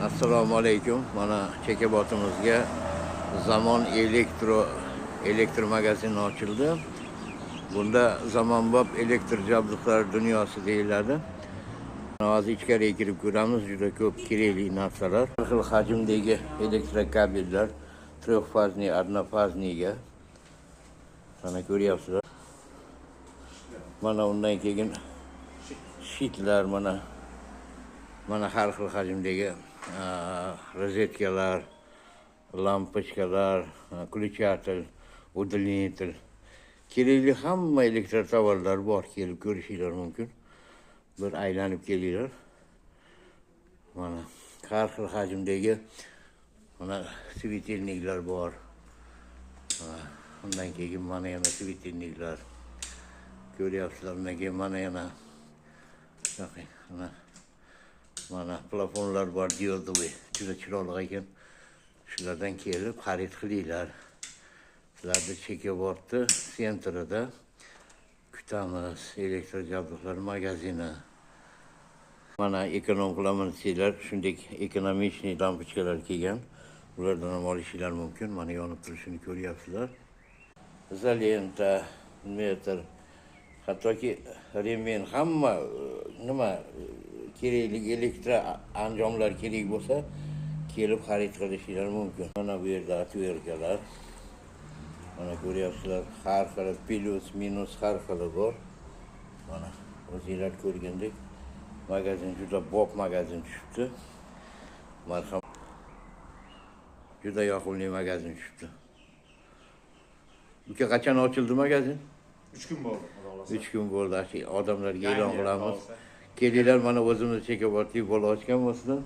Assalomu alaykum. Mana Chekebotimizga Zamon elektr magazini ochildi. Bunda zamonbop elektr jabduqlari dunyosi deyiladi. Hozir ichkariga kirib ko'ramiz, juda ko'p kerakli narsalar. Har xil hajmdagi elektrokabellar, 3 fazli, 1 fazliga. Mana ko'ryapsizlar. Mana undan keyin shitlar, mana har xil hajmdagi rozetkalar, lampochkalar, ключатель, удлинитель. Kerakli hamma elektr tovarlar bor, kelib ko'rishinglar mumkin. Bir aylanib kelinglar. Mana har xil hajmdagi mana svetilniklar bor. Undan keyin mana yana svetilniklar. Ko'ryapsizlar, undan keyin mana yana mana plafonlar bor, diodli, juda chiroyli ekan. Shulardan kelib xarid qilinglar. Sizlarni Chekebotni sentrida kutamiz. Elektr jabduqlar magazini. Mana ekonom qilaman desanglar, shunday ekonomichniy lampochkalar kelgan. Ulardan ham olishinglar mumkin. Mana yonib turishini ko'ryapsizlar. Izolenta, metr, hattoki remen, hamma nima kerakli elektr anjomlar kerak bo'lsa, kelib xarid qilishinglar mumkin. Mana bu yerda atverkalar. Mana ko'ryapsizlar, har xil plus, minus har xili bor. Mana o'zingizlar ko'rgandek magazin juda bob magazin tushibdi. Marhamat. Juda yoqimli magazin tushibdi. Uka, qachon ochildi magazin? 3 kun bo'ldi. 3 kun bo'ldi. Odamlarga e'lon qilamiz. Kelinglar, mana o'zimiz Chekebotli bola ochgan bo'lsin.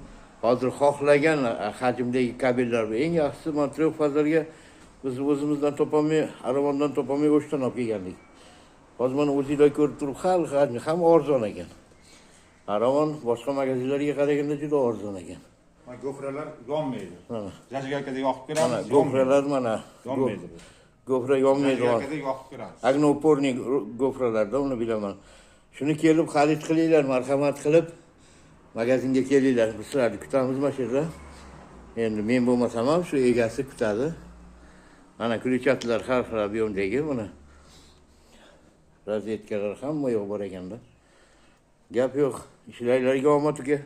Hozir xohlagan hajmdagi kabellar bor. Eng yaxshisi mana 3 fazlarga biz o'zimizdan topolmay, aravondan topolmay o'shdan olib kelgandik. Hozir mana o'zingizlar ko'rib turib, hajmi ham arzon ekan. Aravon boshqa magazinlarga qaraganda juda arzon ekan. Mana gofralar yonmaydi. Mana Zajigalkada yoqib ko'ramiz. mana gofralar mana yonmaydi. gofra yonmaydi. Zajigalkada yoqib ko'ramiz. Agnopornik gofralarda uni bilaman. Shuni kelib xarid qilinglar, marhamat qilib magazinga kelinglar. Biz sizlarni kutamiz mana shu yerda. Endi men bo'lmasam ham shu egasi kutadi. Mana ключателlar har xil ob'yomdagi, mana rozetkalar hamma yo'q bor ekanda. Gap yo'q. Ishlaringlarga omad uka.